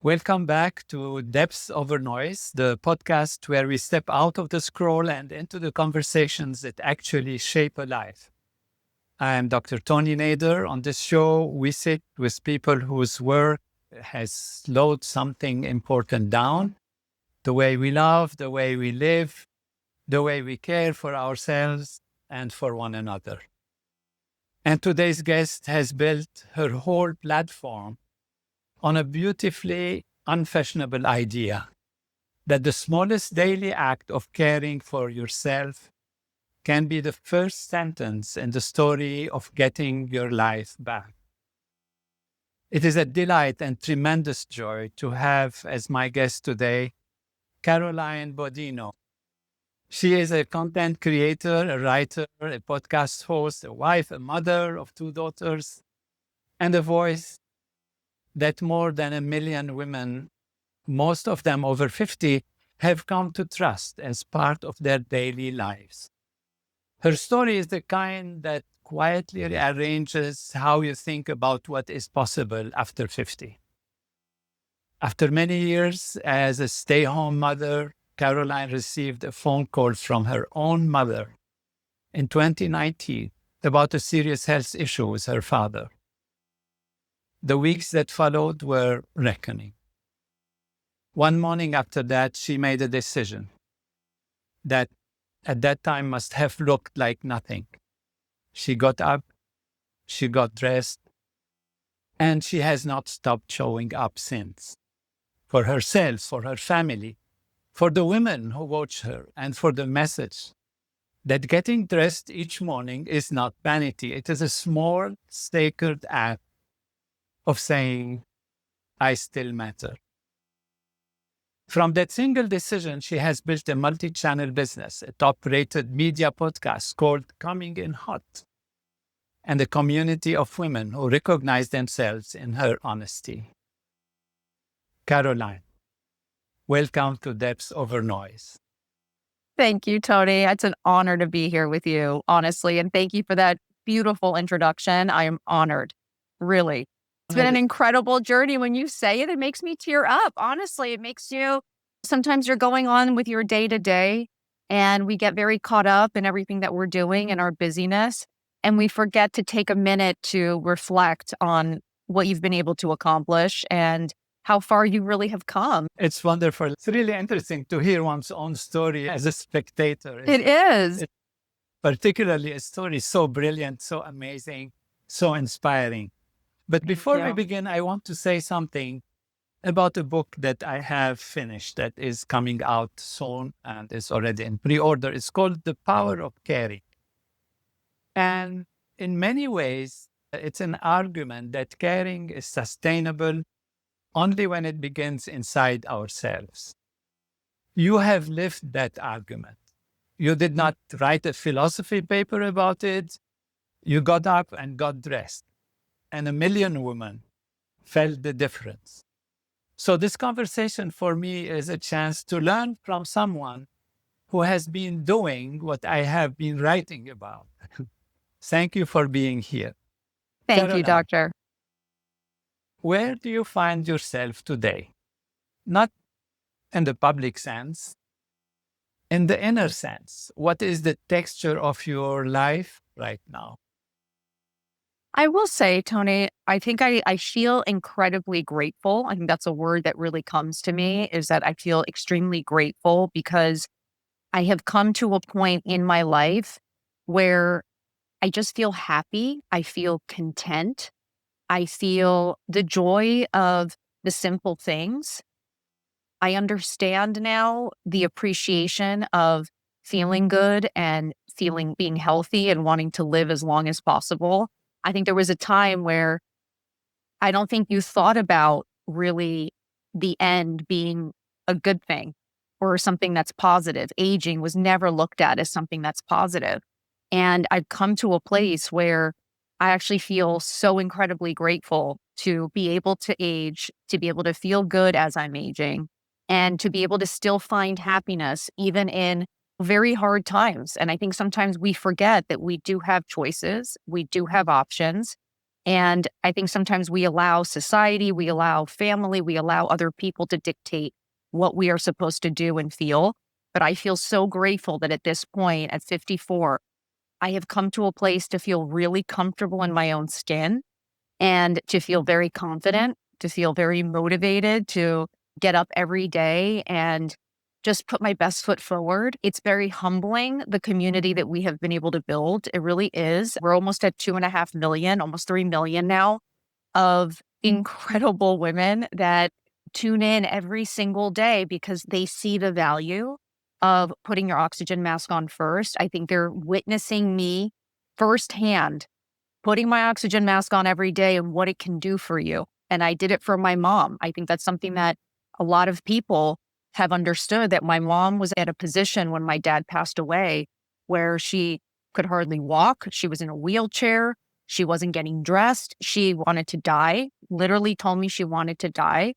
Welcome back to Depths Over Noise, the podcast where we step out of the scroll and into the conversations that actually shape a life. I am Dr. Tony Nader. On this show, we sit with people whose work has slowed something important down: the way we love, the way we live, the way we care for ourselves and for one another. And today's guest has built her whole platform on a beautifully unfashionable idea that the smallest daily act of caring for yourself can be the first sentence in the story of getting your life back. It is a delight and tremendous joy to have as my guest today, Caroline Baudino. She is a content creator, a writer, a podcast host, a wife, a mother of 2 daughters, and a voice that more than 1 million women, most of them over 50, have come to trust as part of their daily lives. Her story is the kind that quietly rearranges how you think about what is possible after 50. After many years as a stay-home mother, Caroline received a phone call from her own mother in 2019 about a serious health issue with her father. The weeks that followed were reckoning. One morning after that, she made a decision that at that time must have looked like nothing. She got up, she got dressed, and she has not stopped showing up since. For herself, for her family, for the women who watch her, and for the message that getting dressed each morning is not vanity. It is a small, sacred act of saying, I still matter. From that single decision, she has built a multi-channel business, a top-rated media podcast called Coming in Hot, and a community of women who recognize themselves in her honesty. Caroline, welcome to Depths Over Noise. Thank you, Tony. It's an honor to be here with you, honestly. And thank you for that beautiful introduction. I am honored, really. It's been an incredible journey. When you say it, it makes me tear up. Honestly, it makes you, sometimes you're going on with your day to day and we get very caught up in everything that we're doing and our busyness. And we forget to take a minute to reflect on what you've been able to accomplish and how far you really have come. It's wonderful. It's really interesting to hear one's own story as a spectator. It is. Particularly a story so brilliant, so amazing, so inspiring. But before we begin, I want to say something about a book that I have finished that is coming out soon and is already in pre-order. It's called The Power of Caring. And in many ways, it's an argument that caring is sustainable only when it begins inside ourselves. You have lived that argument. You did not write a philosophy paper about it. You got up and got dressed. And 1 million women felt the difference. So this conversation for me is a chance to learn from someone who has been doing what I have been writing about. Thank you for being here. Thank Caroline, you, Doctor. where do you find yourself today? Not in the public sense, in the inner sense. What is the texture of your life right now? I will say, Tony, I think I feel incredibly grateful. I think that's a word that really comes to me, is that I feel extremely grateful because I have come to a point in my life where I just feel happy. I feel content. I feel the joy of the simple things. I understand now the appreciation of feeling good and being healthy and wanting to live as long as possible. I think there was a time where I don't think you thought about really the end being a good thing or something that's positive. Aging was never looked at as something that's positive. And I've come to a place where I actually feel so incredibly grateful to be able to age, to be able to feel good as I'm aging, and to be able to still find happiness even in very hard times. And I think sometimes we forget that we do have choices, we do have options, And I think sometimes we allow society, we allow family, we allow other people to dictate what we are supposed to do and feel. But I feel so grateful that at this point, at 54, I have come to a place to feel really comfortable in my own skin and to feel very confident, to feel very motivated to get up every day and just put my best foot forward. It's very humbling, the community that we have been able to build. It really is. We're almost at 2.5 million, almost 3 million now, of incredible women that tune in every single day because they see the value of putting your oxygen mask on first. I think they're witnessing me firsthand putting my oxygen mask on every day and what it can do for you. And I did it for my mom. I think that's something that a lot of people have understood, that my mom was at a position when my dad passed away where she could hardly walk. She was in a wheelchair. She wasn't getting dressed. She wanted to die, literally told me she wanted to die.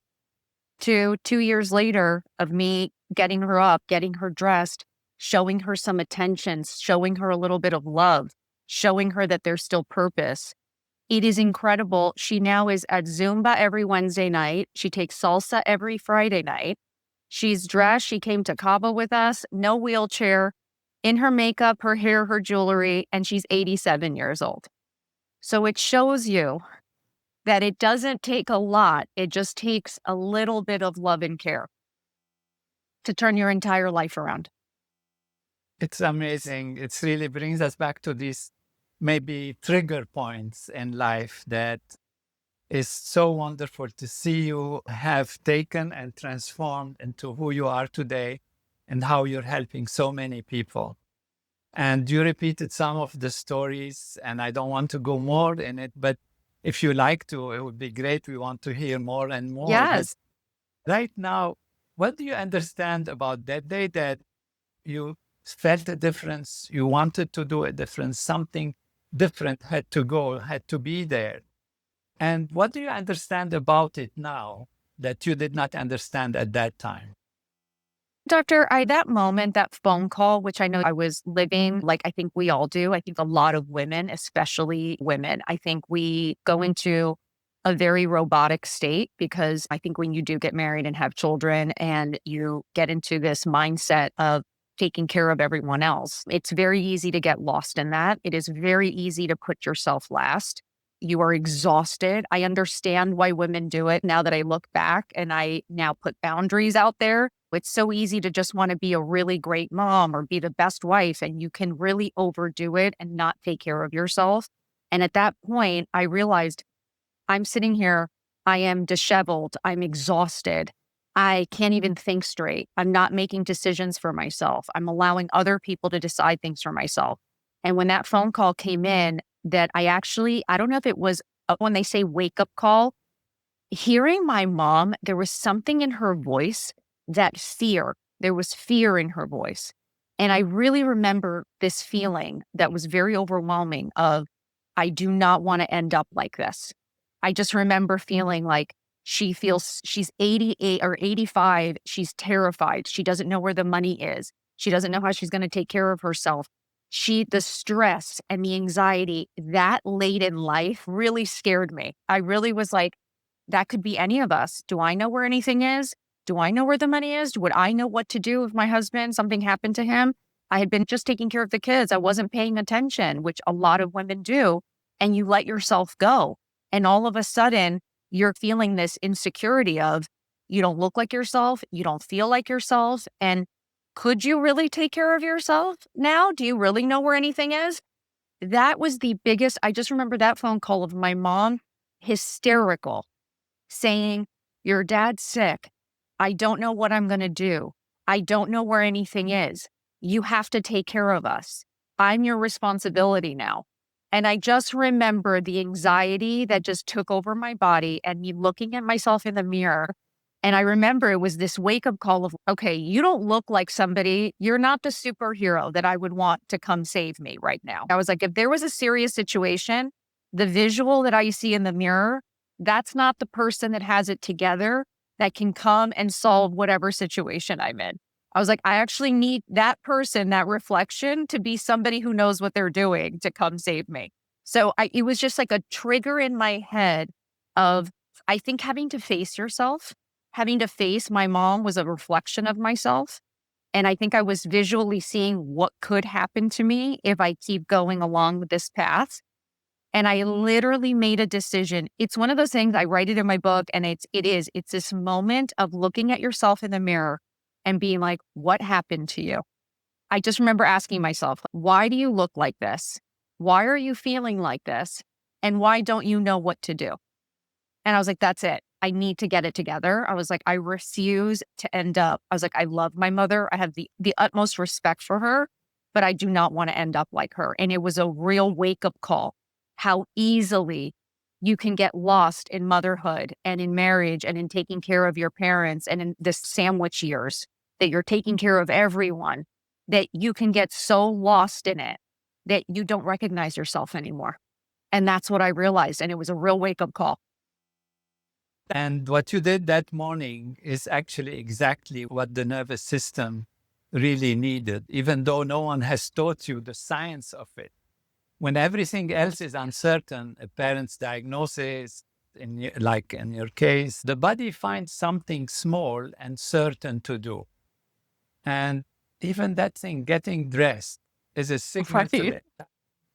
To 2 years later of me getting her up, getting her dressed, showing her some attention, showing her a little bit of love, showing her that there's still purpose. It is incredible. She now is at Zumba every Wednesday night. She takes salsa every Friday night. She's dressed. She came to Cabo with us, no wheelchair, in her makeup, her hair, her jewelry, and she's 87 years old. So it shows you that it doesn't take a lot. It just takes a little bit of love and care to turn your entire life around. It's amazing. It really brings us back to these maybe trigger points in life that is so wonderful to see you have taken and transformed into who you are today and how you're helping so many people. And you repeated some of the stories, and I don't want to go more in it, but if you like to, it would be great. We want to hear more and more. But Yes. right now, what do you understand about that day that you felt a difference, you wanted to do a difference, something different had to go, had to be there? And what do you understand about it now that you did not understand at that time? Doctor, that moment, that phone call, which I know I was living like I think we all do. I think a lot of women, especially women, I think we go into a very robotic state because I think when you do get married and have children and you get into this mindset of taking care of everyone else, it's very easy to get lost in that. It is very easy to put yourself last. You are exhausted. I understand why women do it now that I look back and I now put boundaries out there. It's so easy to just want to be a really great mom or be the best wife, and you can really overdo it and not take care of yourself. And at that point, I realized I'm sitting here, I am disheveled, I'm exhausted. I can't even think straight. I'm not making decisions for myself. I'm allowing other people to decide things for myself. And when that phone call came in, that I don't know if it was when they say wake up call, hearing my mom, there was something in her voice, that fear. There was fear in her voice. And I really remember this feeling that was very overwhelming of, I do not want to end up like this. I just remember feeling like she feels she's 88 or 85. She's terrified. She doesn't know where the money is. She doesn't know how she's going to take care of herself. The stress and the anxiety that late in life really scared me. I really was like, that could be any of us. Do I know where anything is? Do I know where the money is? Would I know what to do if my husband, something happened to him? I had been just taking care of the kids. I wasn't paying attention, which a lot of women do. And you let yourself go. And all of a sudden, you're feeling this insecurity of you don't look like yourself. You don't feel like yourself. And could you really take care of yourself now? Do you really know where anything is? That was the biggest. I just remember that phone call of my mom, hysterical, saying, your dad's sick. I don't know what I'm going to do. I don't know where anything is. You have to take care of us. I'm your responsibility now. And I just remember the anxiety that just took over my body and me looking at myself in the mirror. And I remember it was this wake up call of, okay, you don't look like somebody, you're not the superhero that I would want to come save me right now. I was like, if there was a serious situation, the visual that I see in the mirror, that's not the person that has it together that can come and solve whatever situation I'm in. I was like, I actually need that person, that reflection, to be somebody who knows what they're doing to come save me. So it was just like a trigger in my head of, I think, having to face yourself, having to face my mom was a reflection of myself. And I think I was visually seeing what could happen to me if I keep going along with this path. And I literally made a decision. It's one of those things, I write it in my book, and it's this moment of looking at yourself in the mirror and being like, what happened to you? I just remember asking myself, why do you look like this? Why are you feeling like this? And why don't you know what to do? And I was like, that's it. I need to get it together. I was like, I refuse to end up. I was like, I love my mother. I have the utmost respect for her, but I do not want to end up like her. And it was a real wake up call, how easily you can get lost in motherhood and in marriage and in taking care of your parents and in this sandwich years that you're taking care of everyone, that you can get so lost in it that you don't recognize yourself anymore. And that's what I realized. And it was a real wake up call. And what you did that morning is actually exactly what the nervous system really needed, even though no one has taught you the science of it. When everything else is uncertain, a parent's diagnosis, like in your case, the body finds something small and certain to do. And even that thing, getting dressed, is a signal to Right. the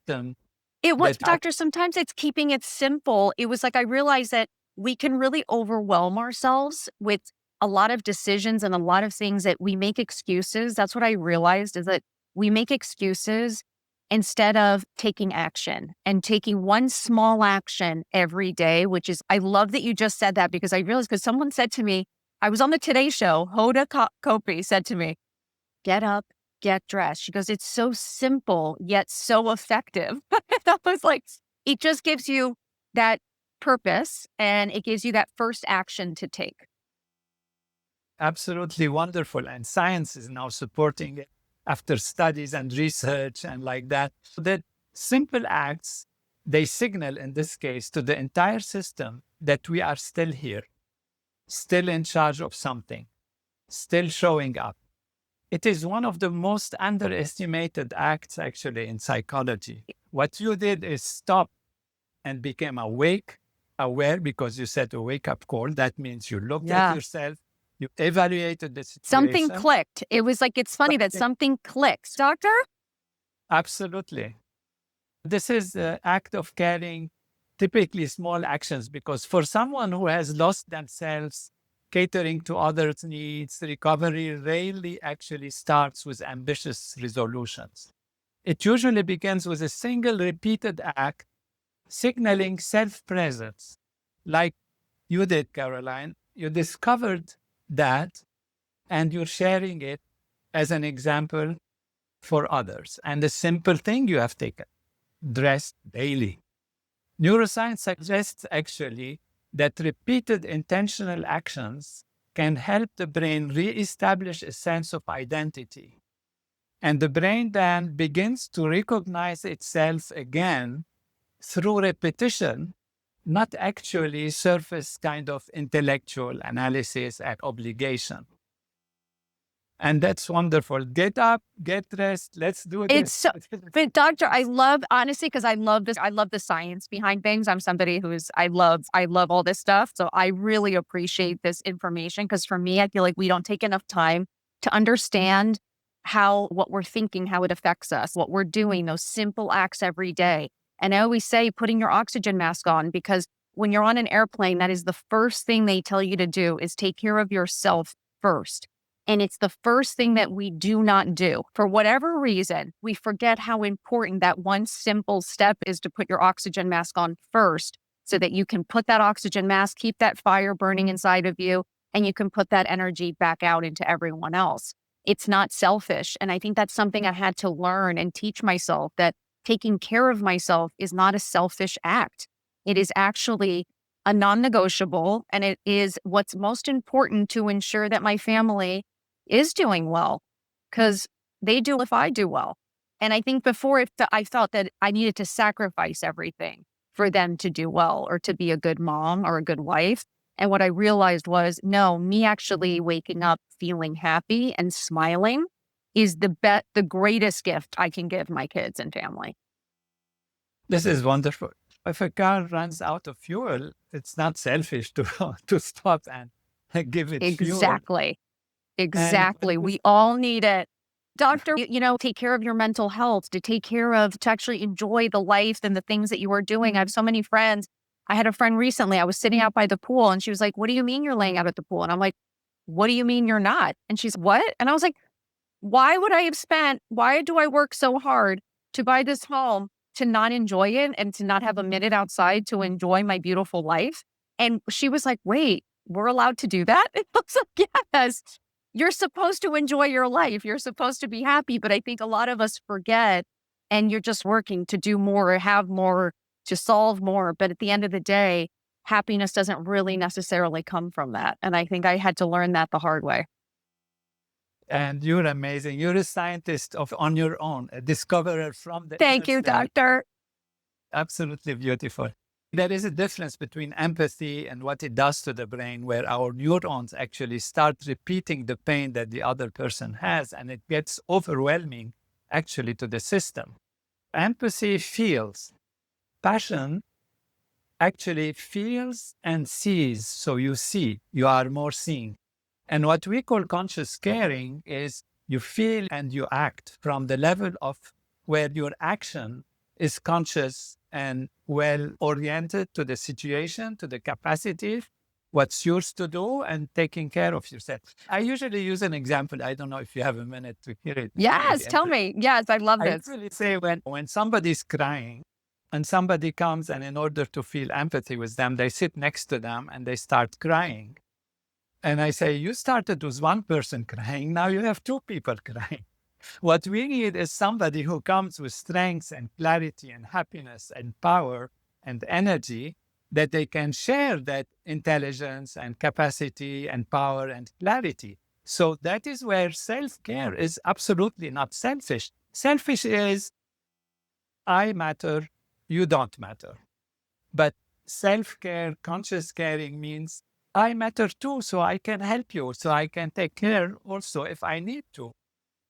system It was, that doctor, sometimes it's keeping it simple. It was like I realized that we can really overwhelm ourselves with a lot of decisions and a lot of things that we make excuses. That's what I realized, is that we make excuses instead of taking action and taking one small action every day, which is, I love that you just said that, because I realized, because someone said to me, I was on the Today Show, Kopi said to me, get up, get dressed. She goes, it's so simple, yet so effective. I was like, it just gives you that purpose and it gives you that first action to take. absolutely wonderful. And science is now supporting it after studies and research and like that. So that simple acts, they signal in this case to the entire system that we are still here, still in charge of something, still showing up. It is one of the most underestimated acts actually in psychology. What you did is stop and became aware, because you said a wake up call. That means you looked at Yeah. yourself, you evaluated the Something situation. clicked. It was like, it's funny that something clicks. Doctor? Absolutely. This is the act of caring, typically small actions, because for someone who has lost themselves, catering to others' needs, recovery rarely actually starts with ambitious resolutions. It usually begins with a single repeated act signaling self presence. Like you did, Caroline, you discovered that and you're sharing it as an example for others. And the simple thing you have taken, dressed daily. Neuroscience suggests actually that repeated intentional actions can help the brain reestablish a sense of identity. And the brain then begins to recognize itself again through repetition, not actually surface kind of intellectual analysis and obligation. And that's wonderful. Get up, get dressed, let's do It's this. so, but doctor, I love, honestly, because I love this. I love the science behind things. I'm somebody I love all this stuff. So I really appreciate this information, because for me, I feel like we don't take enough time to understand what we're thinking, how it affects us, what we're doing, those simple acts every day. And I always say, putting your oxygen mask on, because when you're on an airplane, that is the first thing they tell you to do, is take care of yourself first. And it's the first thing that we do not do. For whatever reason, we forget how important that one simple step is, to put your oxygen mask on first, so that you can put that oxygen mask, keep that fire burning inside of you, and you can put that energy back out into everyone else. It's not selfish. And I think that's something I had to learn and teach myself, that taking care of myself is not a selfish act. It is actually a non-negotiable, and it is what's most important to ensure that my family is doing well, because they do if I do well. And I think before I felt that I needed to sacrifice everything for them to do well, or to be a good mom or a good wife. And what I realized was, no, me actually waking up feeling happy and smiling is the greatest gift I can give my kids and family. This is wonderful. If a car runs out of fuel, it's not selfish to to stop and give it fuel. Exactly. And Exactly. We all need it. Doctor, take care of your mental health, to take care of, to actually enjoy the life and the things that you are doing. I have so many friends. I had a friend recently, I was sitting out by the pool and she was like, "What do you mean you're laying out at the pool?" And I'm like, "What do you mean you're not?" And she's, "What?" And I was like, why do I work so hard to buy this home to not enjoy it and to not have a minute outside to enjoy my beautiful life? And she was like, "Wait, we're allowed to do that?" And I was like, "Yes, you're supposed to enjoy your life. You're supposed to be happy." But I think a lot of us forget, and you're just working to do more, or have more, to solve more. But at the end of the day, happiness doesn't really necessarily come from that. And I think I had to learn that the hard way. and you're amazing. You're a scientist of on your own, a discoverer from the inner Thank you, self. doctor. Absolutely beautiful. There is a difference between empathy and what it does to the brain, where our neurons actually start repeating the pain that the other person has, and it gets overwhelming actually to the system. Empathy feels, passion actually feels and sees. So you see, you are more seeing. And what we call conscious caring is you feel and you act from the level of where your action is conscious and well oriented to the situation, to the capacity, what's yours to do, and taking care of yourself. I usually use an example. I don't know if you have a minute to hear it. It's Yes, maybe tell interesting. me. Yes, I love I this. usually say when somebody's crying and somebody comes and in order to feel empathy with them, they sit next to them and they start crying. And I say, you started with one person crying, now you have two people crying. What we need is somebody who comes with strength and clarity and happiness and power and energy that they can share that intelligence and capacity and power and clarity. So that is where self care is absolutely not selfish. Selfish is I matter, you don't matter. But self care, conscious caring means I matter too, so I can help you, so I can take care also if I need to.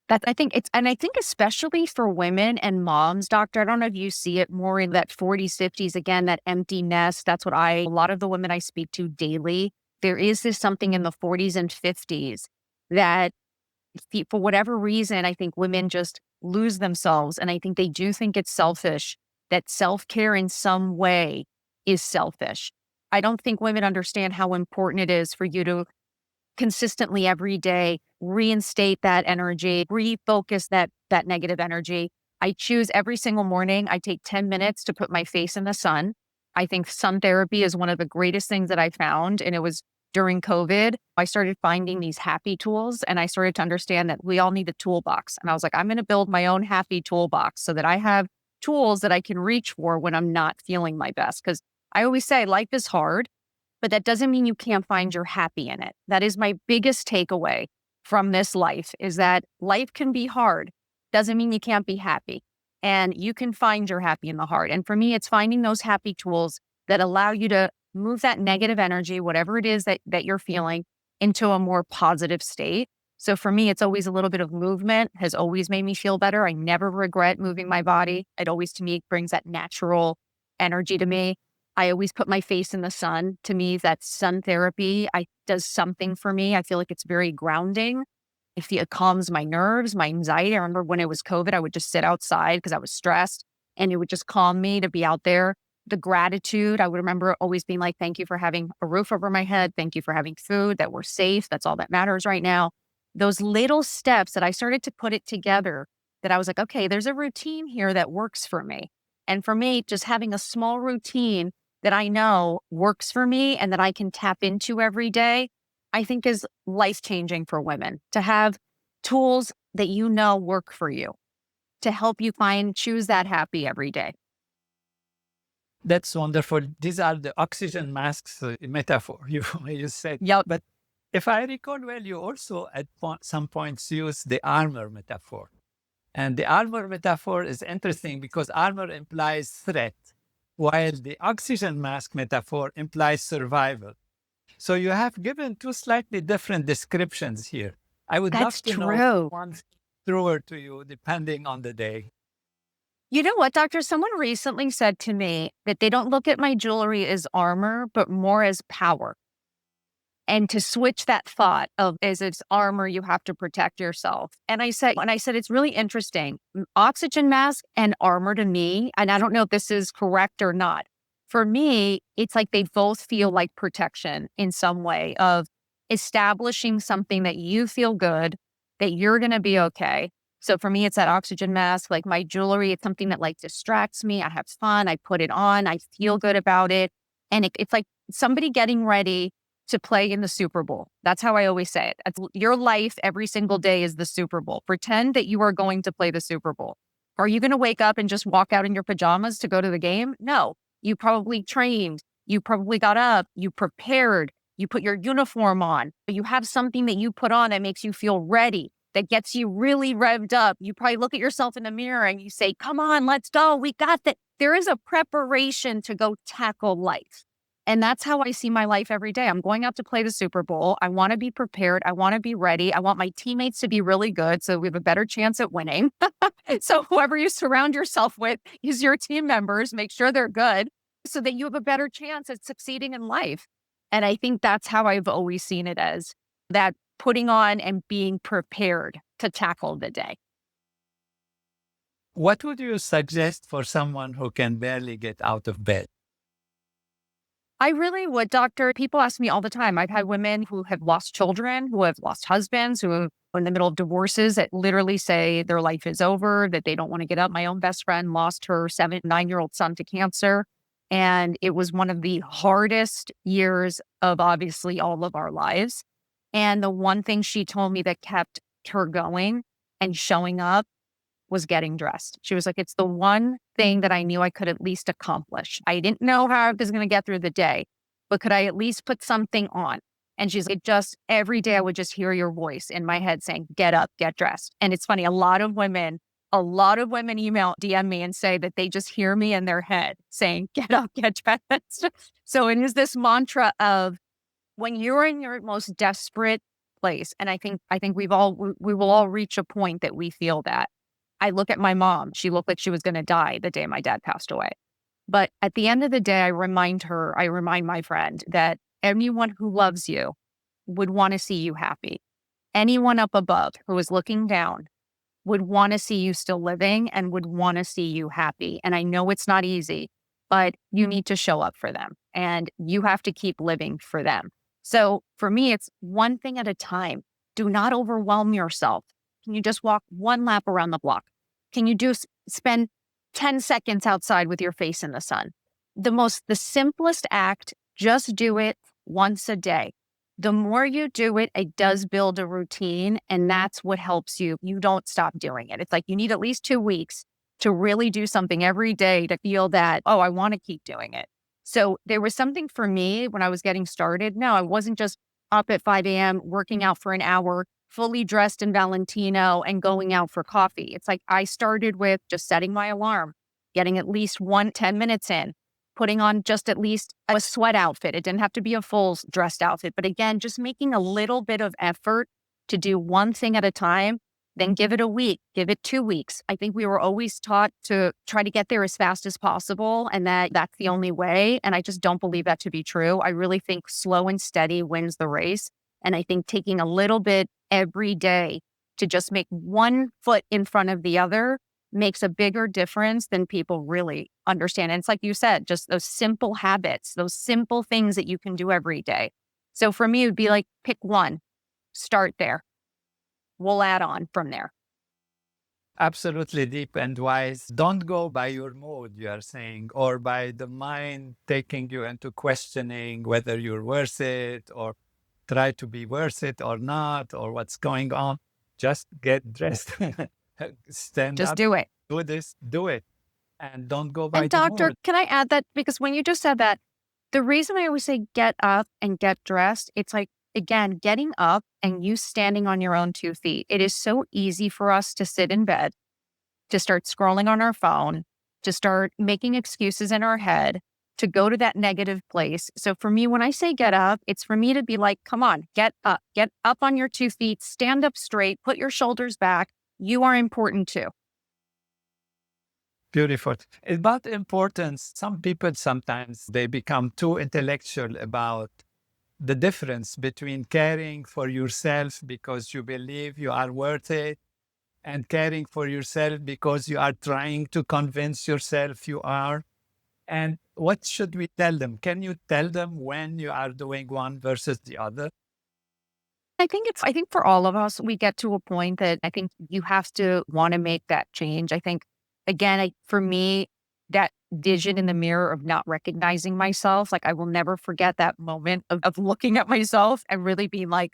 That I think it's, and I think especially for women and moms, doctor, I don't know if you see it more in that 40s, 50s, again, that empty nest. That's what a lot of the women I speak to daily, there is this something in the 40s and 50s that for whatever reason, I think women just lose themselves. And I think they do think it's selfish, that self care in some way is selfish. I don't think women understand how important it is for you to consistently every day reinstate that energy, refocus that negative energy. I choose every single morning, I take 10 minutes to put my face in the sun. I think sun therapy is one of the greatest things that I found, and it was during COVID. I started finding these happy tools, and I started to understand that we all need a toolbox. And I was like, I'm going to build my own happy toolbox so that I have tools that I can reach for when I'm not feeling my best. Because I always say life is hard, but that doesn't mean you can't find your happy in it. That is my biggest takeaway from this life, is that life can be hard. Doesn't mean you can't be happy. And you can find your happy in the hard. And for me, it's finding those happy tools that allow you to move that negative energy, whatever it is that you're feeling, into a more positive state. So for me, it's always a little bit of movement has always made me feel better. I never regret moving my body. It always, to me, brings that natural energy to me. I always put my face in the sun. To me, that sun therapy does something for me. I feel like it's very grounding. It calms my nerves, my anxiety. I remember when it was COVID, I would just sit outside because I was stressed, and it would just calm me to be out there. The gratitude, I would remember always being like, thank you for having a roof over my head. Thank you for having food, that we're safe. That's all that matters right now. Those little steps that I started to put it together, that I was like, okay, there's a routine here that works for me. And for me, just having a small routine that I know works for me and that I can tap into every day, I think is life changing for women, to have tools that you know work for you to help you choose that happy every day. That's wonderful. These are the oxygen masks metaphor you said. Yep. But if I recall well, you also at some points use the armor metaphor. And the armor metaphor is interesting because armor implies threat, while the oxygen mask metaphor implies survival. So you have given two slightly different descriptions here. I would That's love to know which true. one's truer to you depending on the day. You know what, doctor? Someone recently said to me that they don't look at my jewelry as armor, but more as power. And to switch that thought of as it's armor, you have to protect yourself. And I said, it's really interesting. Oxygen mask and armor to me, and I don't know if this is correct or not. For me, it's like they both feel like protection in some way of establishing something that you feel good, that you're going to be okay. So for me, it's that oxygen mask, like my jewelry, it's something that like distracts me. I have fun. I put it on. I feel good about it. And it's like somebody getting ready to play in the Super Bowl. That's how I always say it. Your life every single day is the Super Bowl. Pretend that you are going to play the Super Bowl. Are you going to wake up and just walk out in your pajamas to go to the game? No. You probably trained. You probably got up. You prepared. You put your uniform on. You have something that you put on that makes you feel ready, that gets you really revved up. You probably look at yourself in the mirror and you say, come on, let's go. We got that. There is a preparation to go tackle life. And that's how I see my life every day. I'm going out to play the Super Bowl. I want to be prepared. I want to be ready. I want my teammates to be really good so we have a better chance at winning. So whoever you surround yourself with is your team members. Make sure they're good so that you have a better chance at succeeding in life. And I think that's how I've always seen it, as that putting on and being prepared to tackle the day. What would you suggest for someone who can barely get out of bed? I really would, doctor. People ask me all the time. I've had women who have lost children, who have lost husbands, who are in the middle of divorces that literally say their life is over, that they don't want to get up. My own best friend lost her 9-year-old son to cancer. And it was one of the hardest years of obviously all of our lives. And the one thing she told me that kept her going and showing up was getting dressed. She was like, it's the one thing that I knew I could at least accomplish. I didn't know how I was going to get through the day, but could I at least put something on? And she's like, just every day I would just hear your voice in my head saying, get up, get dressed. And it's funny, a lot of women email, DM me and say that they just hear me in their head saying, get up, get dressed. So it is this mantra of when you're in your most desperate place. And I think we will all reach a point that we feel that. I look at my mom. She looked like she was going to die the day my dad passed away. But at the end of the day, I remind my friend that anyone who loves you would want to see you happy. Anyone up above who is looking down would want to see you still living and would want to see you happy. And I know it's not easy, but you need to show up for them and you have to keep living for them. So for me, it's one thing at a time. Do not overwhelm yourself. Can you just walk one lap around the block? Can you spend 10 seconds outside with your face in the sun? The simplest act, just do it once a day. The more you do it, it does build a routine, and that's what helps you. You don't stop doing it. It's like you need at least 2 weeks to really do something every day to feel that, oh, I want to keep doing it. So there was something for me when I was getting started. No, I wasn't just up at 5 a.m., working out for an hour, fully dressed in Valentino and going out for coffee. It's like I started with just setting my alarm, getting at least 10 minutes in, putting on just at least a sweat outfit. It didn't have to be a full dressed outfit, but again, just making a little bit of effort to do one thing at a time, then give it a week, give it 2 weeks. I think we were always taught to try to get there as fast as possible and that's the only way. And I just don't believe that to be true. I really think slow and steady wins the race. And I think taking a little bit every day to just make one foot in front of the other makes a bigger difference than people really understand. And it's like you said, just those simple habits, those simple things that you can do every day. So for me, it would be like, pick one, start there. We'll add on from there. Absolutely deep and wise. Don't go by your mood, you are saying, or by the mind taking you into questioning whether you're worth it, or try to be worth it or not, or what's going on. Just get dressed, stand Just up, do it. do this, do it, and don't go by And the doctor, mood. can I add that? Because when you just said that, the reason I always say get up and get dressed, it's like, again, getting up and you standing on your own 2 feet. It is so easy for us to sit in bed, to start scrolling on our phone, to start making excuses in our head, to go to that negative place. So for me, when I say get up, it's for me to be like, come on, get up on your 2 feet, stand up straight, put your shoulders back. You are important too. Beautiful. About importance, some people sometimes they become too intellectual about the difference between caring for yourself because you believe you are worth it and caring for yourself because you are trying to convince yourself you are. And what should we tell them? Can you tell them when you are doing one versus the other? I think for all of us, we get to a point that I think you have to want to make that change. I think, again, for me, that vision in the mirror of not recognizing myself, like I will never forget that moment of looking at myself and really being like,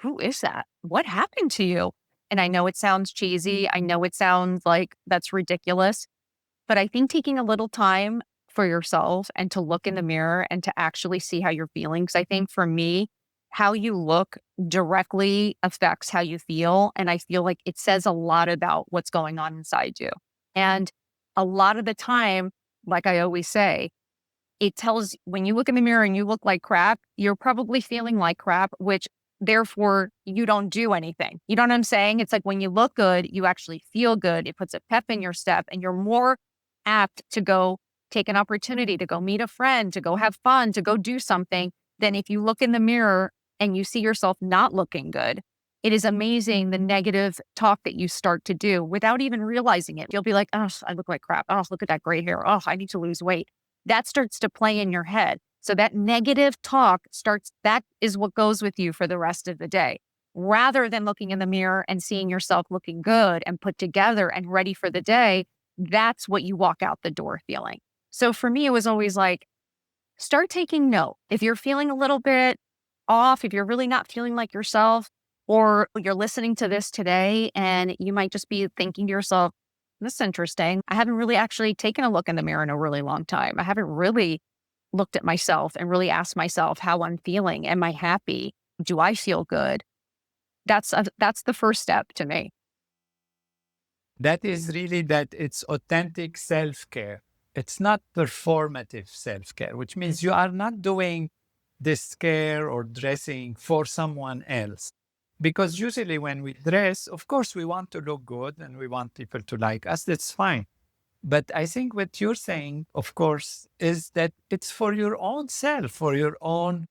who is that? What happened to you? And I know it sounds cheesy. I know it sounds like that's ridiculous. But I think taking a little time for yourself and to look in the mirror and to actually see how you're feeling. Because I think for me, how you look directly affects how you feel. And I feel like it says a lot about what's going on inside you. And a lot of the time, like I always say, it tells when you look in the mirror and you look like crap, you're probably feeling like crap, which therefore you don't do anything. You know what I'm saying? It's like when you look good, you actually feel good. It puts a pep in your step and you're more apt to go take an opportunity to go meet a friend, to go have fun, to go do something than if you look in the mirror and you see yourself not looking good. It is amazing the negative talk that you start to do without even realizing it. You'll be like, oh, I look like crap. Oh, look at that gray hair. Oh, I need to lose weight. That starts to play in your head. So that negative talk that is what goes with you for the rest of the day. Rather than looking in the mirror and seeing yourself looking good and put together and ready for the day, that's what you walk out the door feeling. So for me, it was always like, start taking note. If you're feeling a little bit off, if you're really not feeling like yourself, or you're listening to this today and you might just be thinking to yourself, this is interesting. I haven't really actually taken a look in the mirror in a really long time. I haven't really looked at myself and really asked myself how I'm feeling. Am I happy? Do I feel good? That's the first step to me. That is really that it's authentic self-care. It's not performative self-care, which means you are not doing this care or dressing for someone else. Because usually when we dress, of course, we want to look good and we want people to like us. That's fine. But I think what you're saying, of course, is that it's for your own self, for your own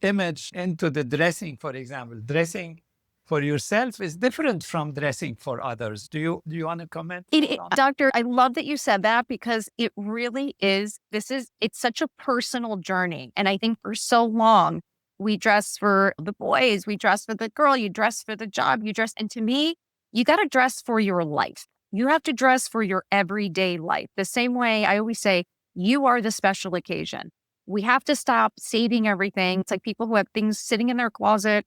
image into the dressing, for example. Dressing for yourself is different from dressing for others. Do you want to comment on that? Doctor, I love that you said that because it really is. It's such a personal journey. And I think for so long, we dress for the boys, we dress for the girl, you dress for the job, and to me, you got to dress for your life. You have to dress for your everyday life. The same way I always say, you are the special occasion. We have to stop saving everything. It's like people who have things sitting in their closet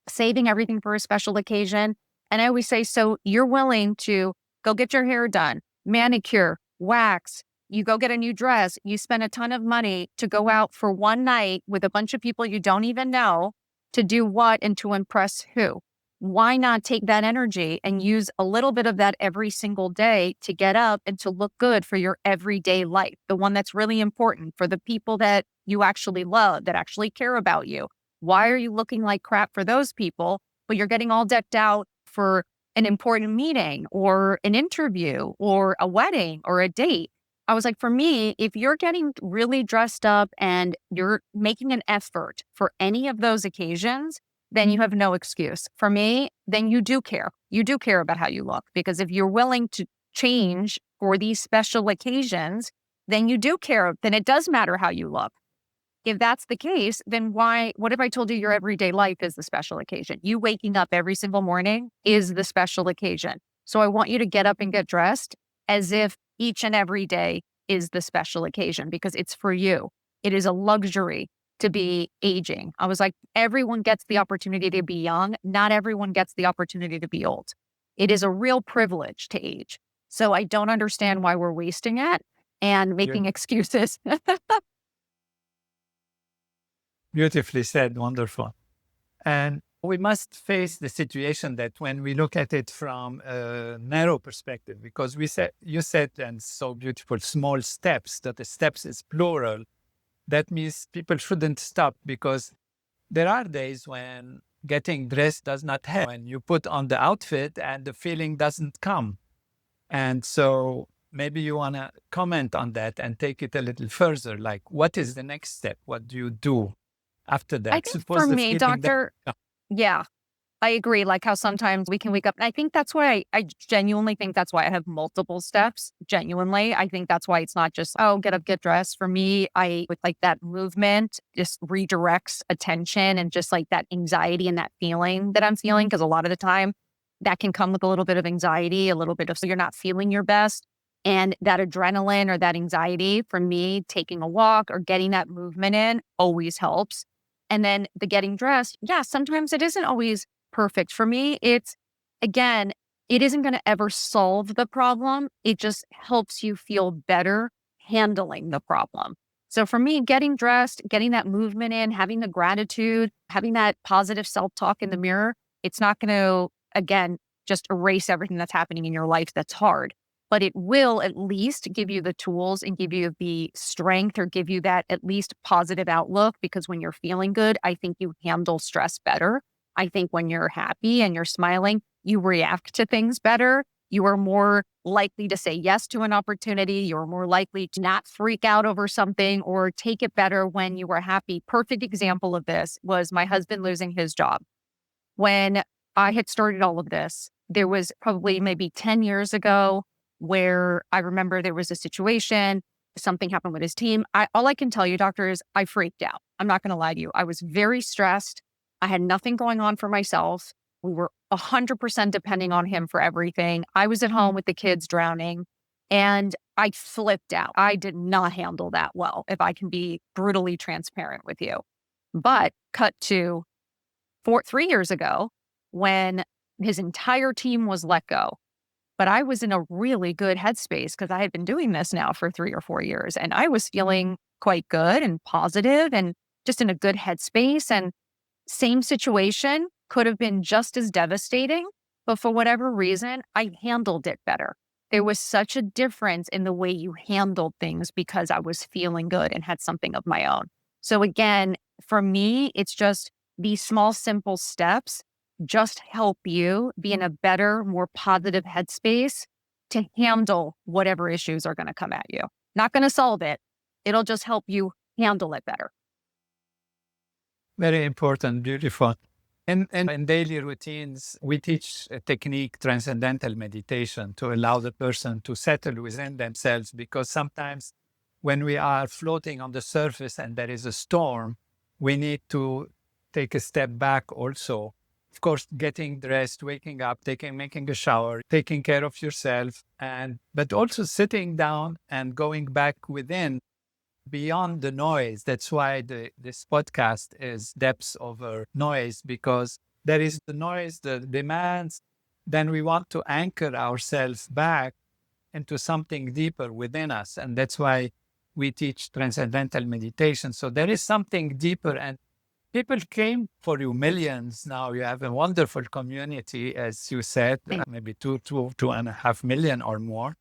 saving everything for a special occasion. And I always say, so you're willing to go get your hair done, manicure, wax, you go get a new dress, you spend a ton of money to go out for one night with a bunch of people you don't even know to do what and to impress who? Why not take that energy and use a little bit of that every single day to get up and to look good for your everyday life, the one that's really important for the people that you actually love, that actually care about you. Why are you looking like crap for those people, but you're getting all decked out for an important meeting or an interview or a wedding or a date? I was like, for me, if you're getting really dressed up and you're making an effort for any of those occasions, then you have no excuse. For me, then you do care. You do care about how you look because if you're willing to change for these special occasions, then you do care. Then it does matter how you look. If that's the case, then what if I told you your everyday life is the special occasion? You waking up every single morning is the special occasion. So I want you to get up and get dressed as if each and every day is the special occasion because it's for you. It is a luxury to be aging. I was like, everyone gets the opportunity to be young. Not everyone gets the opportunity to be old. It is a real privilege to age. So I don't understand why we're wasting it and making excuses. Beautifully said. Wonderful. And we must face the situation that when we look at it from a narrow perspective, because you said, and so beautiful, small steps, that the steps is plural. That means people shouldn't stop because there are days when getting dressed does not help, when you put on the outfit and the feeling doesn't come. And so Maybe you want to comment on that and take it a little further. Like, what is the next step? What do you do after I that? think for Suppose the me, feeling that, doctor, yeah, yeah, I agree. Like how sometimes we can wake up. And I think that's why I genuinely think that's why I have multiple steps. Genuinely. I think that's why it's not just, oh, get up, get dressed. For me, I with like that movement just redirects attention and just like that anxiety and that feeling that I'm feeling. Cause a lot of the time that can come with a little bit of anxiety, a little bit of so you're not feeling your best. And that adrenaline or that anxiety for me, taking a walk or getting that movement in always helps. And then the getting dressed, yeah, sometimes it isn't always perfect. For me, it's again, it isn't going to ever solve the problem. It just helps you feel better handling the problem. So for me, getting dressed, getting that movement in, having the gratitude, having that positive self talk in the mirror, it's not going to, again, just erase everything that's happening in your life that's hard. But it will at least give you the tools and give you the strength or give you that at least positive outlook. Because when you're feeling good, I think you handle stress better. I think when you're happy and you're smiling, you react to things better. You are more likely to say yes to an opportunity. You're more likely to not freak out over something or take it better when you are happy. Perfect example of this was my husband losing his job. When I had started all of this, there was probably maybe 10 years ago where I remember there was a situation, something happened with his team. All I can tell you, doctor, is I freaked out. I'm not going to lie to you. I was very stressed. I had nothing going on for myself. We were 100% depending on him for everything. I was at home with the kids drowning and I flipped out. I did not handle that well, if I can be brutally transparent with you. But cut to 3 years ago when his entire team was let go. But I was in a really good headspace because I had been doing this now for 3 or 4 years and I was feeling quite good and positive and just in a good headspace. And same situation could have been just as devastating, but for whatever reason, I handled it better. There was such a difference in the way you handled things because I was feeling good and had something of my own. So again, for me, it's just these small, simple steps just help you be in a better, more positive headspace to handle whatever issues are going to come at you. Not going to solve it. It'll just help you handle it better. very important, beautiful. And in daily routines, we teach a technique, transcendental meditation, to allow the person to settle within themselves. Because sometimes when we are floating on the surface and there is a storm, we need to take a step back also. Of course, getting dressed, waking up, making a shower, taking care of yourself, but also sitting down and going back within beyond the noise. That's why this podcast is depths over noise, because there is the noise, the demands. Then we want to anchor ourselves back into something deeper within us. And that's why we teach transcendental meditation. So there is something deeper, and people came for you, millions. Now you have a wonderful community, as you said, maybe 2.5 million or more.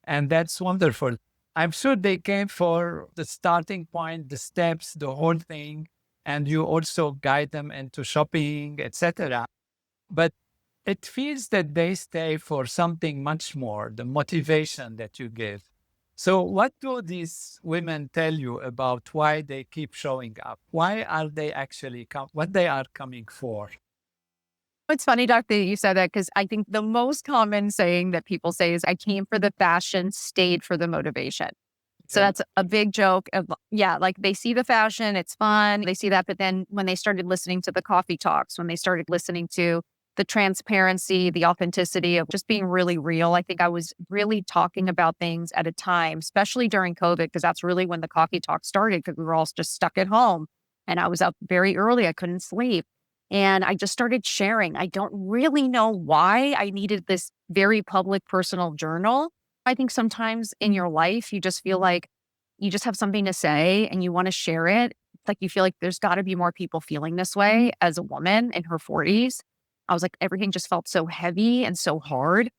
And that's wonderful. I'm sure they came for the starting point, the steps, the whole thing, and you also guide them into shopping, etc. But it feels that they stay for something much more, the motivation that you give. So what do these women tell you about why they keep showing up? Why are they actually what they are coming for? It's funny, Doc, that you said that because I think the most common saying that people say is, I came for the fashion, stayed for the motivation. So Yeah. that's a big joke of, yeah, like they see the fashion, it's fun, they see that. But then when they started listening to the coffee talks, when they started listening to the transparency, the authenticity of just being really real, I think I was really talking about things at a time, especially during COVID, because that's really when the coffee talk started, because we were all just stuck at home. And I was up very early, I couldn't sleep. And I just started sharing. I don't really know why I needed this very public personal journal. I think sometimes in your life, you just feel like you just have something to say and you want to share it. It's like you feel like there's got to be more people feeling this way as a woman in her 40s. I was like, everything just felt so heavy and so hard.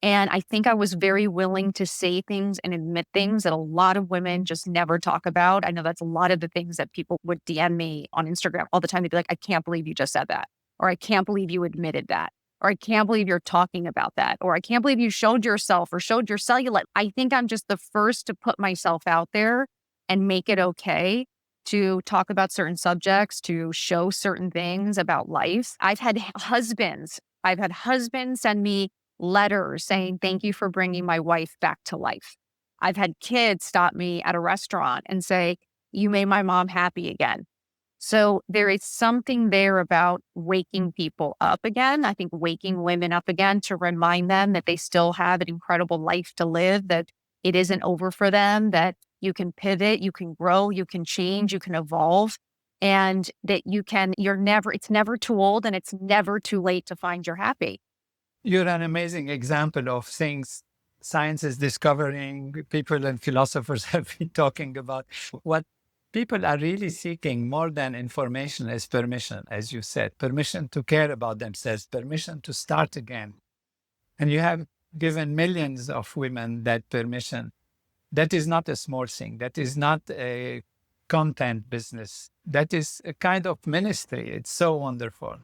And I think I was very willing to say things and admit things that a lot of women just never talk about. I know that's a lot of the things that people would DM me on Instagram all the time. They'd be like, I can't believe you just said that. Or I can't believe you admitted that. or I can't believe you're talking about that, or I can't believe you showed yourself or showed your cellulite. I think I'm just the first to put myself out there and make it okay to talk about certain subjects, to show certain things about life. I've had husbands send me letters saying, thank you for bringing my wife back to life. I've had kids stop me at a restaurant and say, you made my mom happy again. So there is something there about waking people up again. I think waking women up again to remind them that they still have an incredible life to live, that it isn't over for them, that you can pivot, you can grow, you can change, you can evolve, and that it's never too old and it's never too late to find your happy. You're an amazing example of things science is discovering, people and philosophers have been talking about. What people are really seeking more than information is permission, as you said, permission to care about themselves, permission to start again. And you have given millions of women that permission. That is not a small thing. That is not a content business. That is a kind of ministry. It's so wonderful.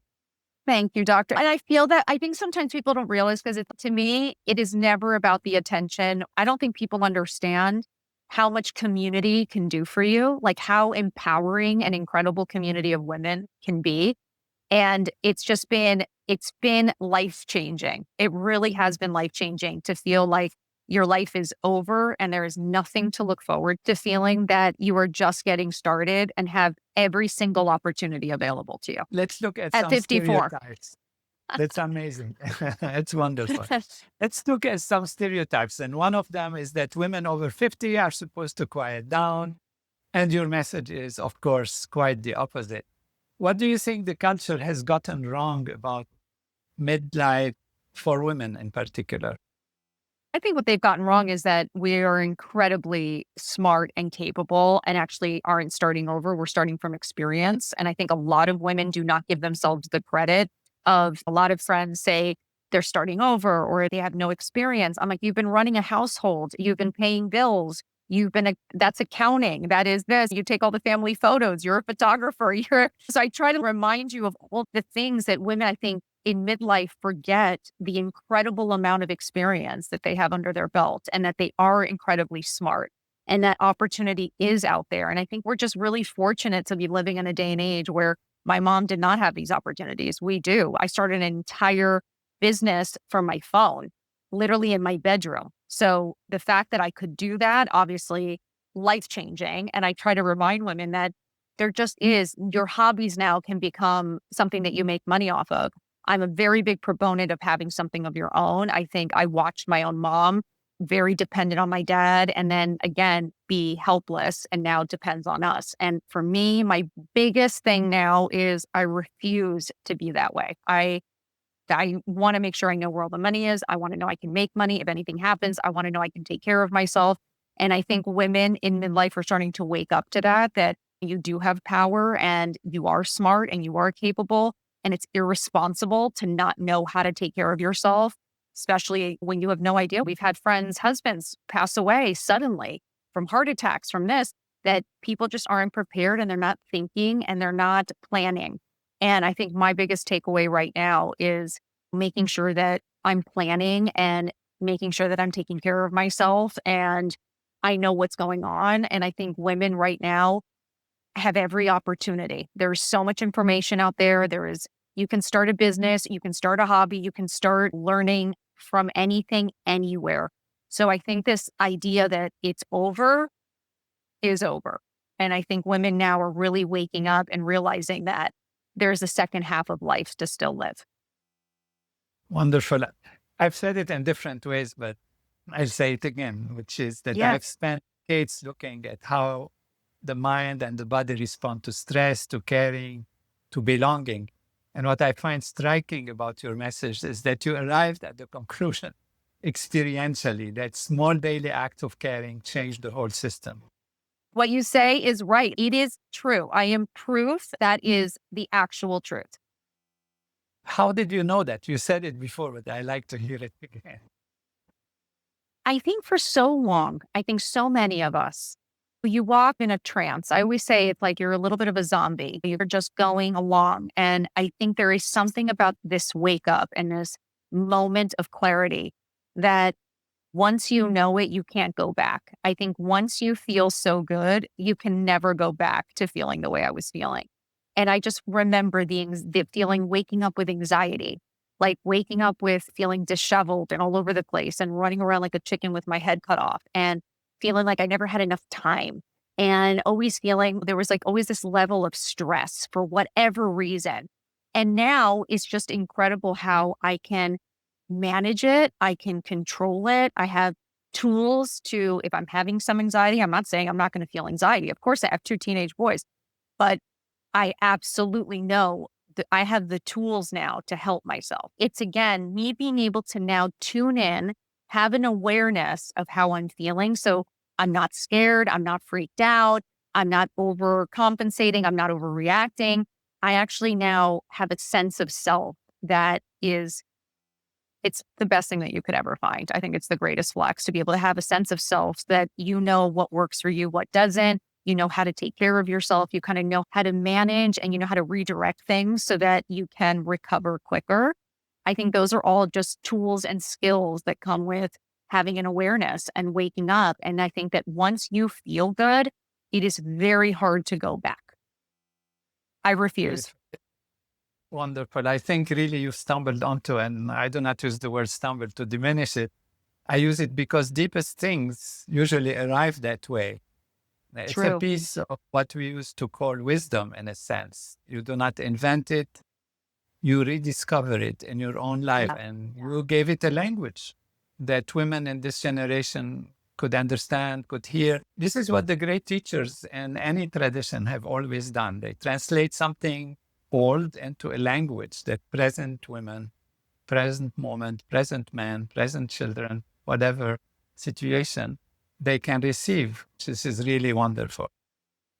Thank you, doctor. And I think sometimes people don't realize because to me, it is never about the attention. I don't think people understand how much community can do for you, like how empowering an incredible community of women can be. And it's been life changing. It really has been life changing to feel like your life is over and there is nothing to look forward to, feeling that you are just getting started and have every single opportunity available to you Let's look at at some 54. stereotypes. That's amazing. It's wonderful. Let's look at some stereotypes. And one of them is that women over 50 are supposed to quiet down. And your message is, of course, quite the opposite. What do you think the culture has gotten wrong about midlife for women in particular? I think what they've gotten wrong is that we are incredibly smart and capable and actually aren't starting over. We're starting from experience. And I think a lot of women do not give themselves the credit of, a lot of friends say they're starting over or they have no experience. I'm like, you've been running a household, you've been paying bills, that's accounting, that is this, you take all the family photos, you're a photographer, so I try to remind you of all the things that women, I think, in midlife forget the incredible amount of experience that they have under their belt and that they are incredibly smart and that opportunity is out there. And I think we're just really fortunate to be living in a day and age where my mom did not have these opportunities. We do. I started an entire business from my phone, literally in my bedroom. So the fact that I could do that, obviously life changing. And I try to remind women that there just is, your hobbies now can become something that you make money off of. I'm a very big proponent of having something of your own. I think I watched my own mom, very dependent on my dad, and then again, be helpless, and now depends on us. And for me, my biggest thing now is I refuse to be that way. I want to make sure I know where all the money is. I want to know I can make money. If anything happens, I want to know I can take care of myself. And I think women in midlife are starting to wake up to that you do have power and you are smart and you are capable. And it's irresponsible to not know how to take care of yourself, especially when you have no idea. We've had friends, husbands pass away suddenly from heart attacks, from this, that people just aren't prepared and they're not thinking and they're not planning. And I think my biggest takeaway right now is making sure that I'm planning and making sure that I'm taking care of myself and I know what's going on. And I think women right now have every opportunity. There's so much information out there. You can start a business, you can start a hobby, you can start learning from anything, anywhere. So I think this idea that it's over is over. And I think women now are really waking up and realizing that there's a second half of life to still live. Wonderful. I've said it in different ways, but I'll say it again, which is that Yeah. I've spent decades looking at how the mind and the body respond to stress, to caring, to belonging. And what I find striking about your message is that you arrived at the conclusion experientially that small daily act of caring changed the whole system. What you say is right. It is true. I am proof that is the actual truth. How did you know that? You said it before, but I like to hear it again. I think for so long, I think so many of us You walk in a trance. I always say it's like you're a little bit of a zombie. You're just going along. And I think there is something about this wake up and this moment of clarity that once you know it, you can't go back. I think once you feel so good, you can never go back to feeling the way I was feeling. And I just remember the feeling waking up with anxiety, like waking up with feeling disheveled and all over the place and running around like a chicken with my head cut off and feeling like I never had enough time and always feeling there was like always this level of stress for whatever reason. And now it's just incredible how I can manage it. I can control it. I have tools to, if I'm having some anxiety, I'm not saying I'm not going to feel anxiety. Of course, I have two teenage boys, but I absolutely know that I have the tools now to help myself. It's again, me being able to now tune in, have an awareness of how I'm feeling. So I'm not scared. I'm not freaked out. I'm not overcompensating. I'm not overreacting. I actually now have a sense of self that is it's the best thing that you could ever find. I think it's the greatest flex to be able to have a sense of self that you know what works for you, what doesn't. You know how to take care of yourself. You kind of know how to manage and you know how to redirect things so that you can recover quicker. I think those are all just tools and skills that come with having an awareness and waking up. And I think that once you feel good, it is very hard to go back. I refuse. Beautiful. Wonderful. I think really you stumbled onto, and I do not use the word stumble to diminish it. I use it because deepest things usually arrive that way. It's a True. piece of what we used to call wisdom in a sense. You do not invent it, you rediscover it in your own life, Yeah. and you gave it a language that women in this generation could understand, could hear. This is what the great teachers in any tradition have always done. They translate something old into a language that present women, present moment, present man, present children, whatever situation they can receive. This is really wonderful.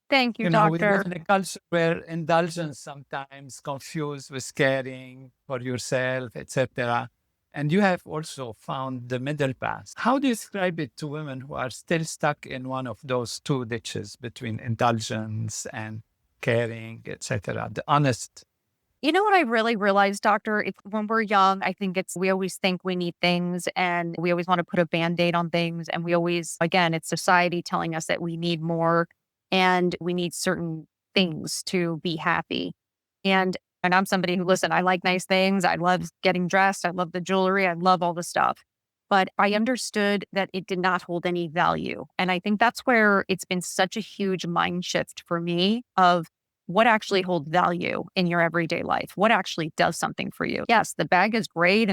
Thank you, You know, we live doctor. in a culture where indulgence sometimes confused with caring for yourself, etc. And you have also found the middle path. How do you describe it to women who are still stuck in one of those two ditches between indulgence and caring, etc.? The honest. You know what I really realized, doctor? When we're young, I think we always think we need things and we always want to put a band-aid on things. And we always, again, it's society telling us that we need more and we need certain things to be happy. And I'm somebody who, listen, I like nice things. I love getting dressed. I love the jewelry. I love all the stuff. But I understood that it did not hold any value. And I think that's where it's been such a huge mind shift for me of what actually holds value in your everyday life? What actually does something for you? Yes, the bag is great,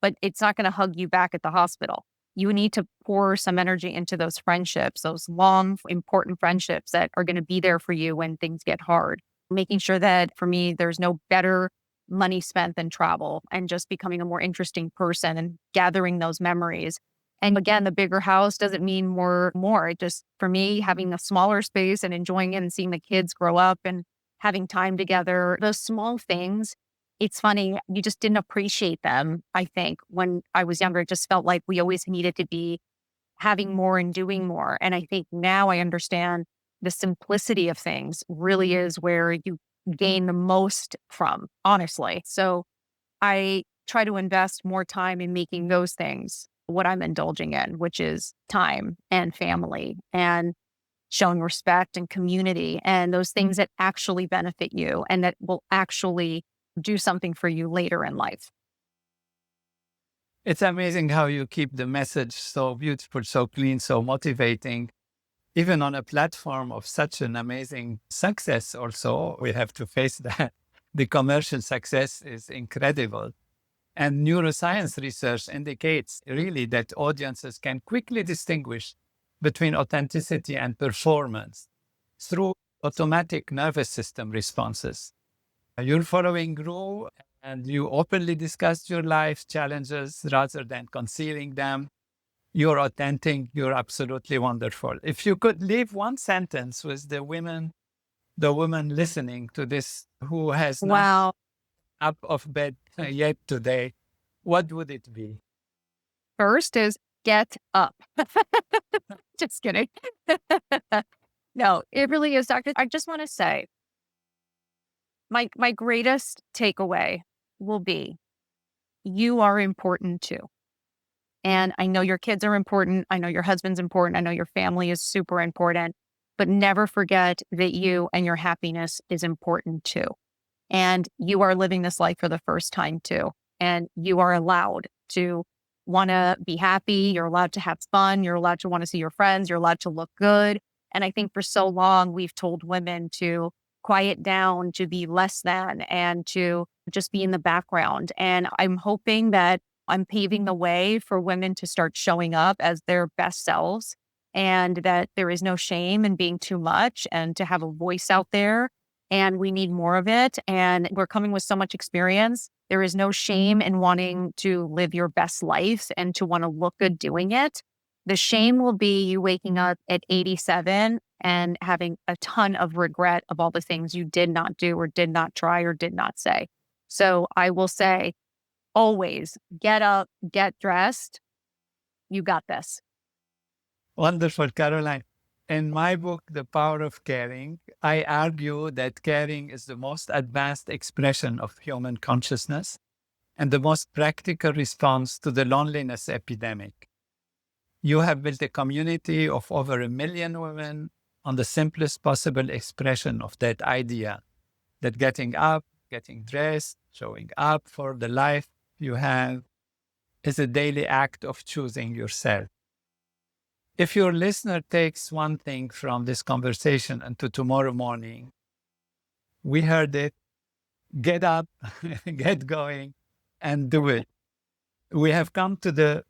but it's not going to hug you back at the hospital. You need to pour some energy into those friendships, those long, important friendships that are going to be there for you when things get hard. Making sure that for me, there's no better money spent than travel and just becoming a more interesting person and gathering those memories. And again, the bigger house doesn't mean more. It just, for me, having a smaller space and enjoying it and seeing the kids grow up and having time together, those small things, it's funny, you just didn't appreciate them, I think. When I was younger, it just felt like we always needed to be having more and doing more. And I think now I understand the simplicity of things really is where you gain the most from, honestly. So I try to invest more time in making those things what I'm indulging in, which is time and family and showing respect and community and those things that actually benefit you and that will actually do something for you later in life. It's amazing how you keep the message so beautiful, so clean, so motivating. Even on a platform of such an amazing success, also, we have to face that. The commercial success is incredible. And neuroscience research indicates really that audiences can quickly distinguish between authenticity and performance through automatic nervous system responses. Your following grew and you openly discussed your life challenges rather than concealing them. You're authentic. You're absolutely wonderful. If you could leave one sentence with the woman listening to this who has not Wow. up of bed yet today, what would it be? First is get up. Just kidding. No, it really is, doctor. I just want to say my greatest takeaway will be you are important too. And I know your kids are important. I know your husband's important. I know your family is super important. But never forget that you and your happiness is important too. And you are living this life for the first time too. And you are allowed to want to be happy. You're allowed to have fun. You're allowed to want to see your friends. You're allowed to look good. And I think for so long, we've told women to quiet down, to be less than, and to just be in the background. And I'm hoping that I'm paving the way for women to start showing up as their best selves and that there is no shame in being too much and to have a voice out there. And we need more of it. And we're coming with so much experience. There is no shame in wanting to live your best life and to want to look good doing it. The shame will be you waking up at 87 and having a ton of regret of all the things you did not do or did not try or did not say. So I will say, always get up, get dressed. You got this. Wonderful, Caroline. In my book, The Power of Caring, I argue that caring is the most advanced expression of human consciousness and the most practical response to the loneliness epidemic. You have built a community of over 1 million women on the simplest possible expression of that idea, that getting up, getting dressed, showing up for the life you have is a daily act of choosing yourself. If your listener takes one thing from this conversation into tomorrow morning, we heard it, get up, get going, and do it. We have come to the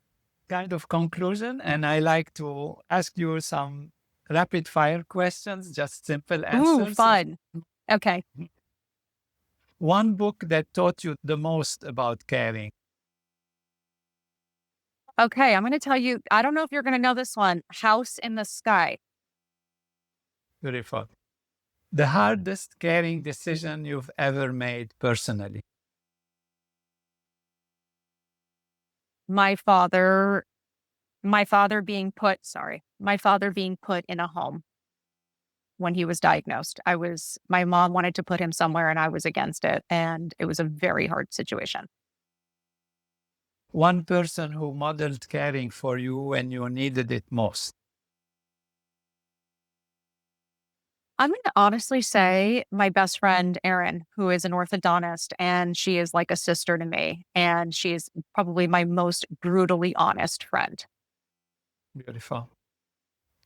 kind of conclusion, and I like to ask you some rapid fire questions, just simple Ooh, answers. fun. Okay. One book that taught you the most about caring. Okay. I'm going to tell you, I don't know if you're going to know this one, House in the Sky. Beautiful. The hardest caring decision you've ever made personally. My father my father being put in a home when he was diagnosed. My mom wanted to put him somewhere and I was against it. And it was a very hard situation. One person who modeled caring for you when you needed it most. I'm going to honestly say my best friend, Erin, who is an orthodontist, and she is like a sister to me. And she is probably my most brutally honest friend. Beautiful.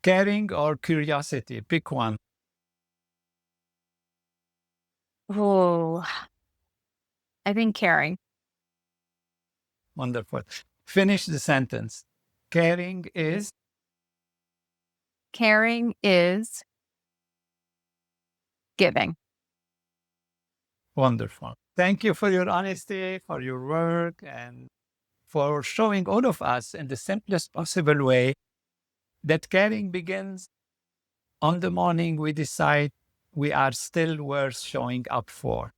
Caring or curiosity? Pick one. Oh, I think caring. Wonderful. Finish the sentence. Caring is Caring is giving. wonderful. Thank you for your honesty, for your work, and for showing all of us in the simplest possible way that caring begins on the morning we decide we are still worth showing up for.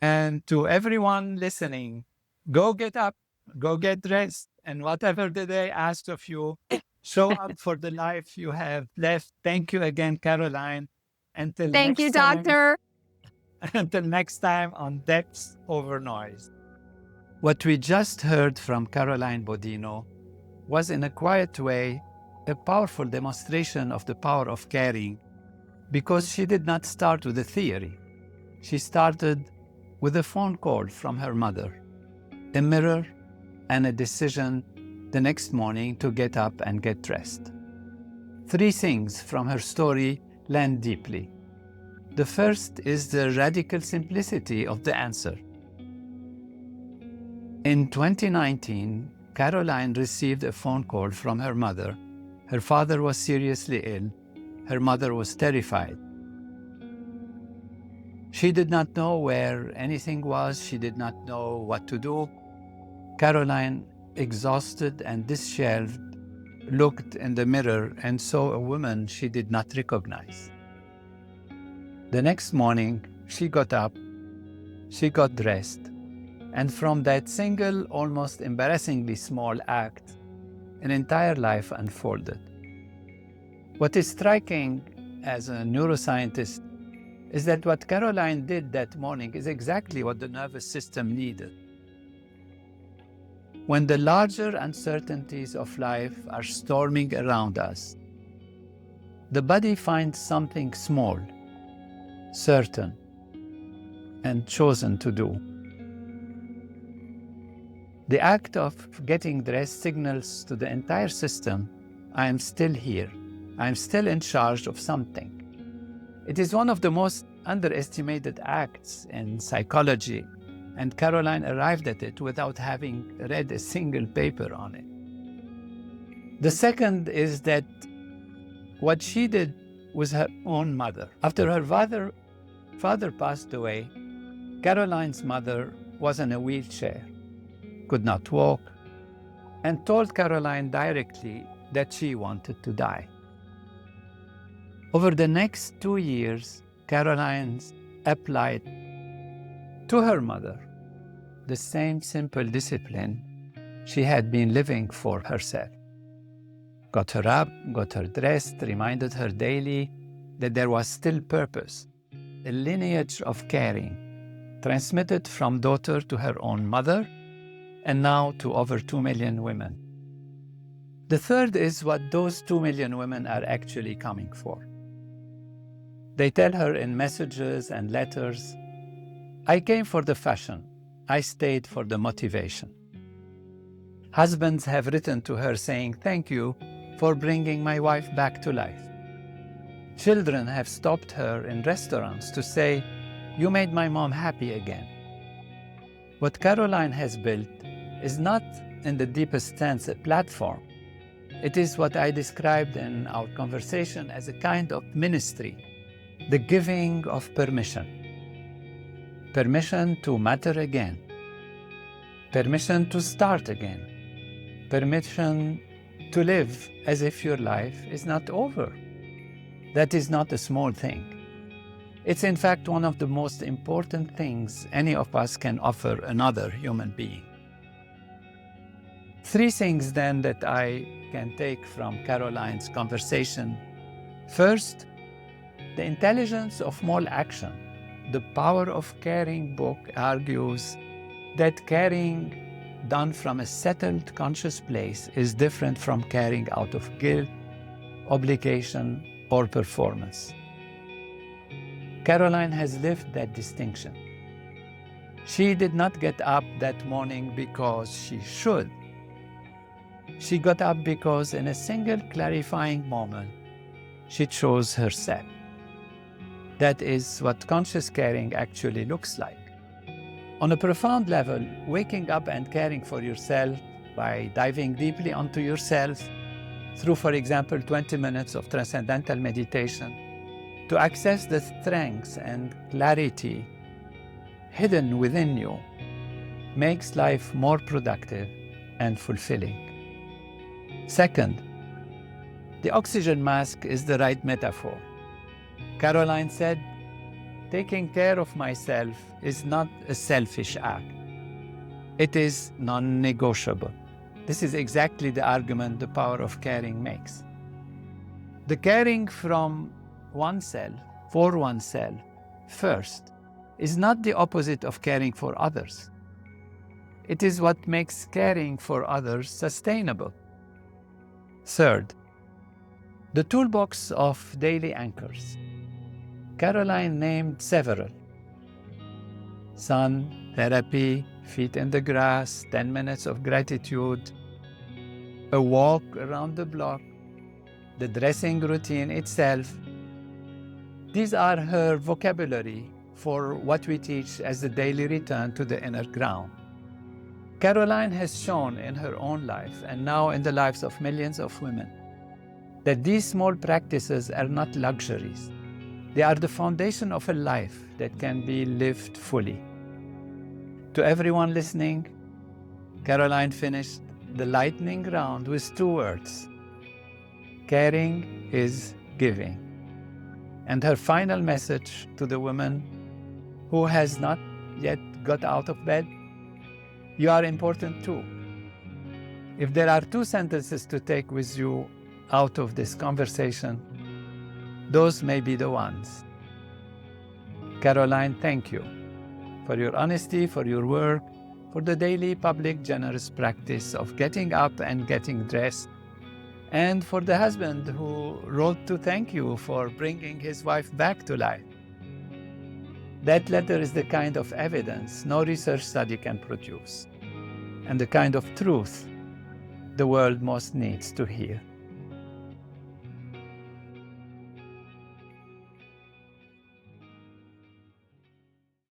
And to everyone listening, go get up, go get dressed, and whatever the day asks of you, show up for the life you have left. Thank you again, Caroline. Until Thank you, next time, doctor. until next time on Depths Over Noise. What we just heard from Caroline Baudino was, in a quiet way, a powerful demonstration of the power of caring, because she did not start with a theory. She started with a phone call from her mother, a mirror, and a decision the next morning to get up and get dressed. 3 things from her story land deeply. The first is the radical simplicity of the answer. In 2019, Caroline received a phone call from her mother. Her father was seriously ill. Her mother was terrified. She did not know where anything was. She did not know what to do. Caroline, exhausted and disheveled, looked in the mirror and saw a woman she did not recognize. The next morning, she got up, she got dressed, and from that single, almost embarrassingly small act, an entire life unfolded. What is striking as a neuroscientist is that what Caroline did that morning is exactly what the nervous system needed. When the larger uncertainties of life are storming around us, the body finds something small, certain, and chosen to do. The act of getting dressed signals to the entire system, I am still here. I am still in charge of something. It is one of the most underestimated acts in psychology, and Caroline arrived at it without having read a single paper on it. The second is that what she did with her own mother. After her father passed away, Caroline's mother was in a wheelchair, could not walk, and told Caroline directly that she wanted to die. Over the next 2 years, Caroline applied to her mother the same simple discipline she had been living for herself. Got her up, got her dressed, reminded her daily that there was still purpose, a lineage of caring, transmitted from daughter to her own mother, and now to over 2 million women. The third is what those 2 million women are actually coming for. They tell her in messages and letters, I came for the fashion, I stayed for the motivation. Husbands have written to her saying, thank you for bringing my wife back to life. Children have stopped her in restaurants to say, you made my mom happy again. What Caroline has built is not, in the deepest sense, a platform. It is what I described in our conversation as a kind of ministry, the giving of permission. Permission to matter again. Permission to start again. Permission to live as if your life is not over. That is not a small thing. It's in fact one of the most important things any of us can offer another human being. 3 things then that I can take from Caroline's conversation. First, the intelligence of small action. The Power of Caring book argues that caring done from a settled conscious place is different from caring out of guilt, obligation, or performance. Caroline has lived that distinction. She did not get up that morning because she should. She got up because in a single clarifying moment, she chose herself. That is what conscious caring actually looks like. On a profound level, waking up and caring for yourself by diving deeply onto yourself through, for example, 20 minutes of transcendental meditation to access the strengths and clarity hidden within you makes life more productive and fulfilling. Second, the oxygen mask is the right metaphor. Caroline said, taking care of myself is not a selfish act. It is non-negotiable. This is exactly the argument the power of caring makes. The caring from oneself, for oneself, first, is not the opposite of caring for others. It is what makes caring for others sustainable. Third, the toolbox of daily anchors. Caroline named several. Sun, therapy, feet in the grass, 10 minutes of gratitude, a walk around the block, the dressing routine itself. These are her vocabulary for what we teach as the daily return to the inner ground. Caroline has shown in her own life and now in the lives of millions of women that these small practices are not luxuries. They are the foundation of a life that can be lived fully. To everyone listening, Caroline finished the lightning round with 2 words. Caring is giving. And her final message to the woman who has not yet got out of bed, you are important too. If there are 2 sentences to take with you out of this conversation, Those may be the ones. Caroline, thank you for your honesty, for your work, for the daily public generous practice of getting up and getting dressed, and for the husband who wrote to thank you for bringing his wife back to life. That letter is the kind of evidence no research study can produce, and the kind of truth the world most needs to hear.